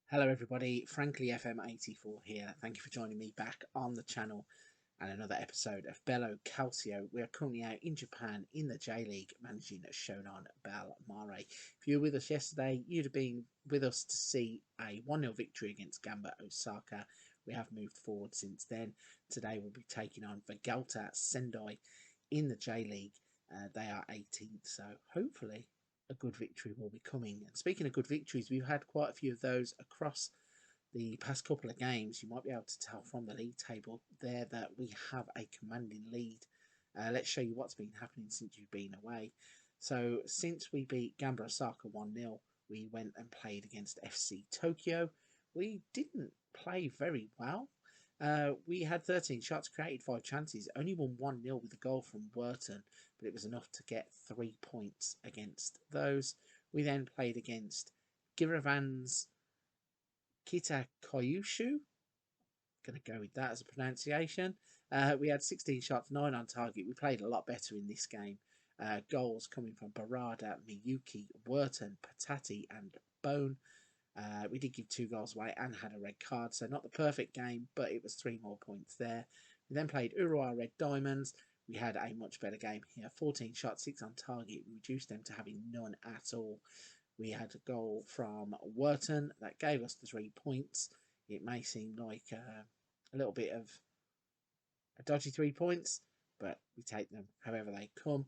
Hello everybody, Frankly FM84 here. Thank you for joining me back on the channel and another episode of Bello Calcio. We are currently out in Japan in the J-League managing Shonan Bellmare. If you were with us yesterday, you'd have been with us to see a 1-0 victory against Gamba Osaka. We have moved forward since then. Today we'll be taking on Vegalta Sendai in the J-League. They are 18th, so hopefully a good victory will be coming. And speaking of good victories, we've had quite a few of those across the past couple of games. You might be able to tell from the league table there that we have a commanding lead. Let's show you what's been happening since you've been away. So since we beat Gamba Osaka 1-0, we went and played against FC Tokyo. We didn't play very well. We had 13 shots, created 5 chances, only won 1-0 with a goal from Wharton, but it was enough to get 3 points against those. We then played against Giravan's Kitakoyushu. Going to go with that as a pronunciation. We had 16 shots, 9 on target. We played a lot better in this game. Goals coming from Barada, Miyuki, Wharton, Patati and Bone. We did give 2 goals away and had a red card, so not the perfect game, but it was 3 more points there. We then played Urawa Red Diamonds. We had a much better game here. 14 shots, 6 on target. We reduced them to having none at all. We had a goal from Wharton that gave us the 3 points. It may seem like a little bit of a dodgy 3 points, but we take them however they come.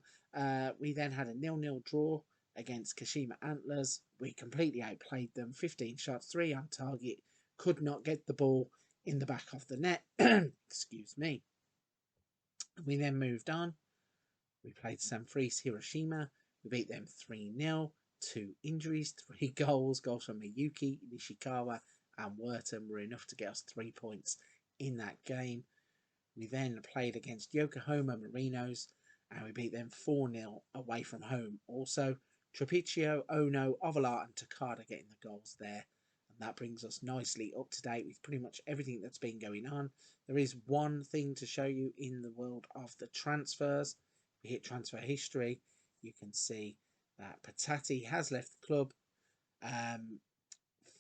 We then had a 0-0 draw against Kashima Antlers. We completely outplayed them. 15 shots, 3 on target. Could not get the ball in the back of the net. Excuse me. We then moved on. We played Sanfrecce Hiroshima. We beat them 3-0. 2 injuries, 3 goals. Goals from Miyuki, Nishikawa and Wharton were enough to get us 3 points in that game. We then played against Yokohama Marinos and we beat them 4-0 away from home. Also, Trapiccio, Ono, Ovalar and Takada getting the goals there. And that brings us nicely up to date with pretty much everything that's been going on. There is one thing to show you in the world of the transfers. If we hit transfer history, you can see that Patati has left the club.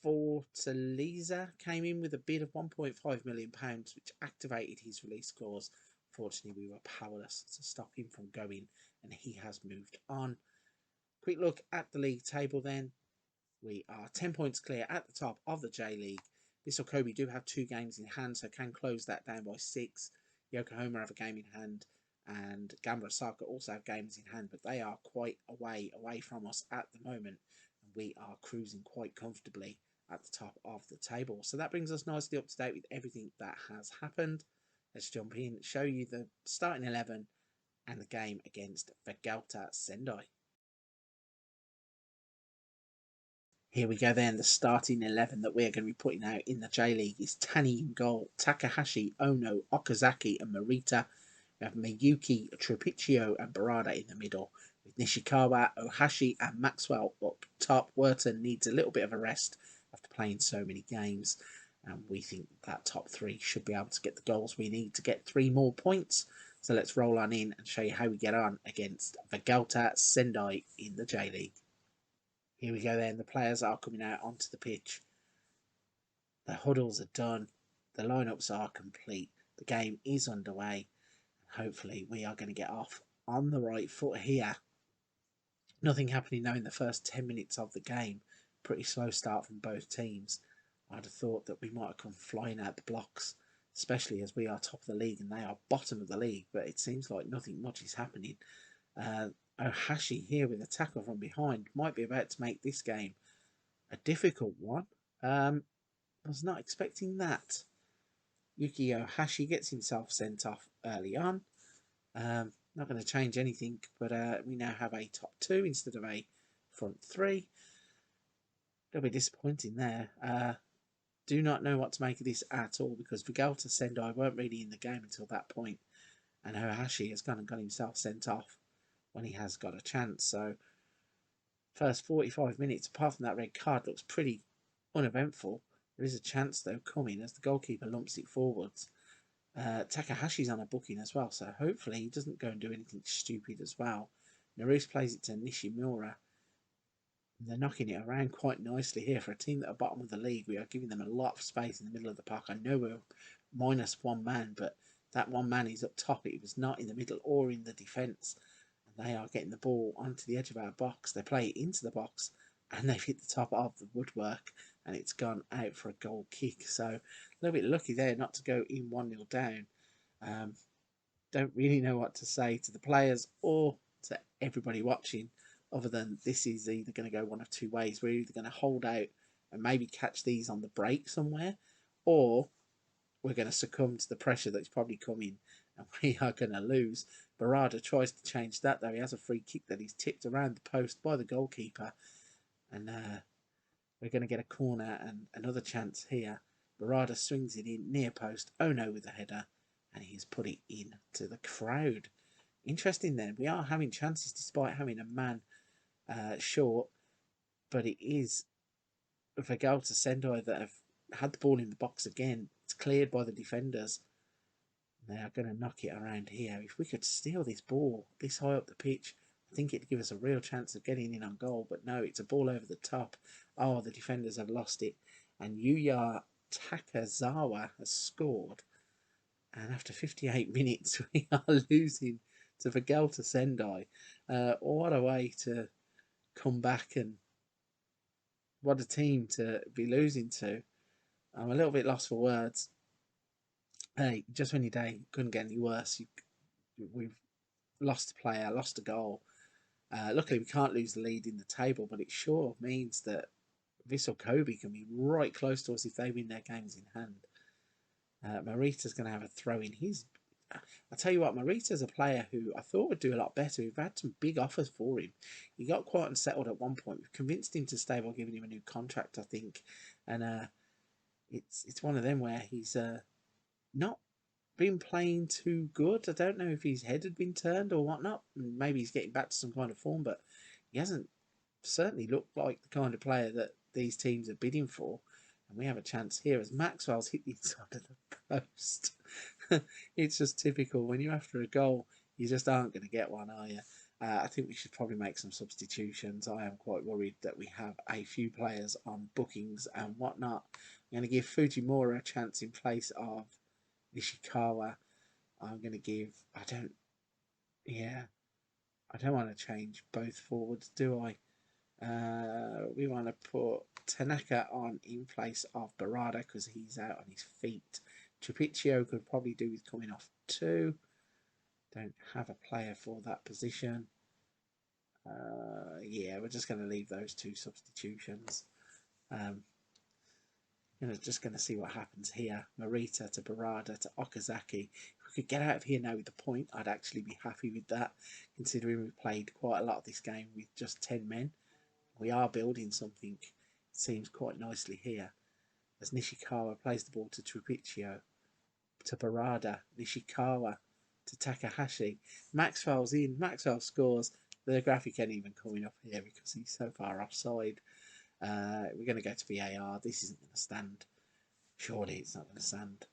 Fortaleza came in with a bid of £1.5 million, which activated his release clause. Fortunately, we were powerless to stop him from going, and he has moved on. Quick look at the league table then. We are 10 points clear at the top of the J-League. Bissell Kobe do have 2 games in hand, so can close that down by 6. Yokohama have a game in hand, and Gamba Osaka also have games in hand, but they are quite away from us at the moment. And we are cruising quite comfortably at the top of the table. So that brings us nicely up to date with everything that has happened. Let's jump in, show you the starting 11 and the game against Vegalta Sendai. Here we go then, the starting 11 that we're going to be putting out in the J-League is Tani in goal, Takahashi, Ono, Okazaki and Morita. We have Miyuki, Trapiccio and Barada in the middle, with Nishikawa, Ohashi and Maxwell up top. Wharton needs a little bit of a rest after playing so many games, and we think that top 3 should be able to get the goals we need to get 3 more points. So let's roll on in and show you how we get on against Vegalta Sendai in the J-League. Here we go then, the players are coming out onto the pitch. The huddles are done, the lineups are complete, the game is underway. Hopefully we are going to get off on the right foot here. Nothing happening now in the first 10 minutes of the game. Pretty slow start from both teams. I'd have thought that we might have come flying out the blocks, especially as we are top of the league and they are bottom of the league, but it seems like nothing much is happening. Ohashi here with a tackle from behind might be about to make this game a difficult one. I was not expecting that. Yuki Ohashi gets himself sent off early on. Not going to change anything, but we now have a top 2 instead of a front 3. It'll be disappointing there. Do not know what to make of this at all, because Vegalta Sendai weren't really in the game until that point, and Ohashi has gone and got himself sent off when he has got a chance. So first 45 minutes, apart from that red card, looks pretty uneventful. There is a chance though coming as the goalkeeper lumps it forwards. Takahashi's on a booking as well, so hopefully he doesn't go and do anything stupid as well. Naruse plays it to Nishimura. They're knocking it around quite nicely here. For a team that are bottom of the league, we are giving them a lot of space in the middle of the park. I know we're minus one man, but that one man is up top. It was not in the middle or in the defence. And they are getting the ball onto the edge of our box. They play it into the box, and they've hit the top of the woodwork, and it's gone out for a goal kick. So a little bit lucky there not to go in 1-0 down. Don't really know what to say to the players or to everybody watching, other than this is either going to go one of two ways. We're either going to hold out and maybe catch these on the break somewhere, or we're going to succumb to the pressure that's probably coming and we are going to lose. Barada tries to change that, though. He has a free kick that he's tipped around the post by the goalkeeper, and we're going to get a corner and another chance here. Barada swings it in near post. Oh no, with a header, and he's put it in to the crowd. Interesting then. We are having chances despite having a man short, but it is Vegalta Sendai that have had the ball in the box again. It's cleared by the defenders. They are going to knock it around here. If we could steal this ball this high up the pitch, I think it'd give us a real chance of getting in on goal. But no, it's a ball over the top. Oh, the defenders have lost it. And Yuya Takazawa has scored. And after 58 minutes, we are losing to Vegalta Sendai. What a way to come back, and what a team to be losing to. I'm a little bit lost for words. Hey, just when your day couldn't get any worse, we've lost a player, lost a goal. Luckily, we can't lose the lead in the table, but it sure means that Vissel Kobe can be right close to us if they win their games in hand. Marita's going to have a throw in. I'll tell you what, Marita's a player who I thought would do a lot better. We've had some big offers for him. He got quite unsettled at one point. We've convinced him to stay by giving him a new contract, I think. And it's one of them where he's not been playing too good. I don't know if his head had been turned or whatnot. Maybe he's getting back to some kind of form, but he hasn't certainly looked like the kind of player that these teams are bidding for. And we have a chance here as Maxwell's hit the inside of the post. It's just typical. When you're after a goal, you just aren't going to get one, are you? I think we should probably make some substitutions. I am quite worried that we have a few players on bookings and whatnot. I'm going to give Fujimura a chance in place of Nishikawa. I'm going to give... I don't want to change both forwards, do I? We want to put Tanaka on in place of Barada because he's out on his feet. Trapiccio could probably do with coming off too. Don't have a player for that position. Yeah, we're just going to leave those two substitutions. Just going to see what happens here. Marita to Barada to Okazaki. If we could get out of here now with the point, I'd actually be happy with that, considering we've played quite a lot of this game with just 10 men. We are building something, it seems, quite nicely here. As Nishikawa plays the ball to Trapiccio, to Barada, Nishikawa to Takahashi. Maxwell's in, Maxwell scores. The graphic ain't even coming up here because he's so far offside. We're going to go to VAR. This isn't going to stand. Surely it's not going to stand.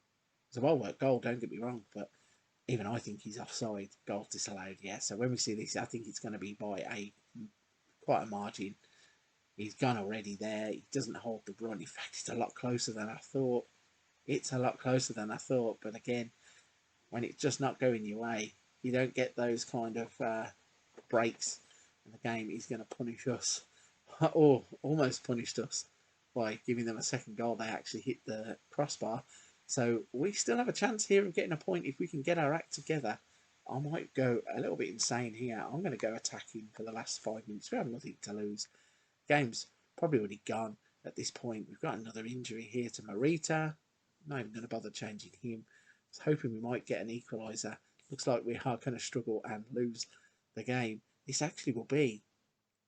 It's a well-worked goal, don't get me wrong, but even I think he's offside. Goal disallowed, yeah. So when we see this, I think it's going to be by quite a margin. He's gone already there. He doesn't hold the run. In fact, it's a lot closer than I thought. It's a lot closer than I thought. But again, when it's just not going your way, you don't get those kind of breaks in the game. He's going to punish us, or almost punished us, by giving them a second goal. They actually hit the crossbar. So we still have a chance here of getting a point if we can get our act together. I might go a little bit insane here. I'm going to go attacking for the last 5 minutes. We have nothing to lose. Game's probably already gone at this point. We've got another injury here to Marita. Not even going to bother changing him. I was hoping we might get an equaliser. Looks like we are going to struggle and lose the game. This actually will be...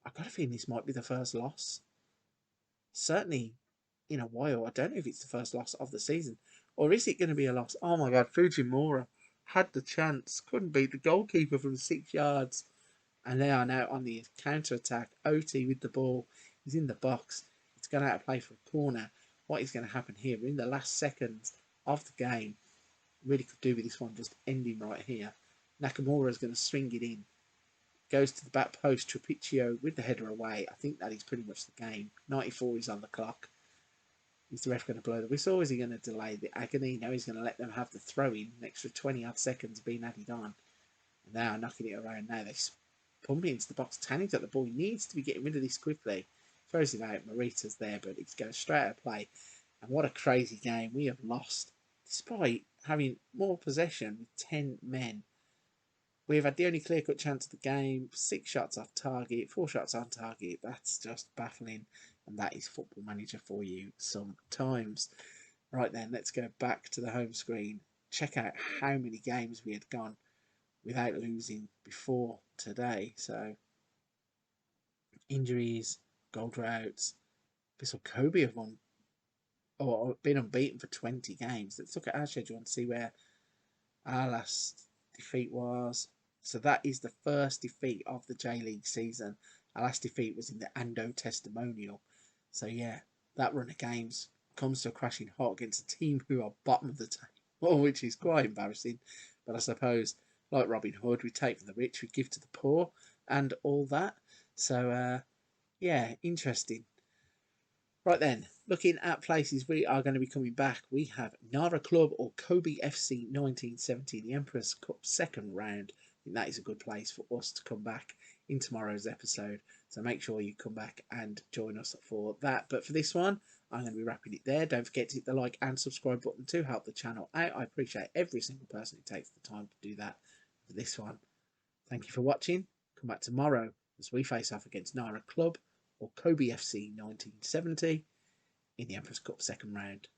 I've got a feeling this might be the first loss. Certainly in a while. I don't know if it's the first loss of the season. Or is it going to be a loss? Oh my God, Fujimura had the chance. Couldn't beat the goalkeeper from 6 yards. And they are now on the counter-attack. Oti with the ball. He's in the box. It's gone out of play for a corner. What is going to happen here? We're in the last seconds of the game. Really could do with this one just ending right here. Nakamura is going to swing it in. goes to the back post. Trapiccio with the header away. I think that is pretty much the game. 94 is on the clock. Is the ref going to blow the whistle, or is he going to delay the agony? No, he's going to let them have the throw-in. An extra 20-odd seconds being added on. And they are knocking it around now. They pump it into the box. Tanning's got the ball. He needs to be getting rid of this quickly. Throws it out. Morita's there, but it's going straight out of play. And what a crazy game. We have lost, despite having more possession with 10 men. We have had the only clear-cut chance of the game. 6 shots off target, 4 shots on target. That's just baffling. And that is Football Manager for you sometimes. Right then, let's go back to the home screen. Check out how many games we had gone without losing before today. So, injuries, goal droughts. Bissell Kobe have won, or been unbeaten for 20 games. Let's look at our schedule and see where our last defeat was. So that is the first defeat of the J-League season. Our last defeat was in the Ando Testimonial. So yeah, that run of games comes to a crashing halt against a team who are bottom of the table, which is quite embarrassing. But I suppose, like Robin Hood, we take from the rich, we give to the poor, and all that. So yeah, interesting. Right then, looking at places we are going to be coming back, we have Nara Club or Kobe FC 1970, the Emperor's Cup second round. I think that is a good place for us to come back in tomorrow's episode. So make sure you come back and join us for that. But for this one, I'm going to be wrapping it there. Don't forget to hit the like and subscribe button to help the channel out. I appreciate every single person who takes the time to do that for this one. Thank you for watching. Come back tomorrow as we face off against Nara Club or Kobe FC 1970 in the Emperor's Cup second round.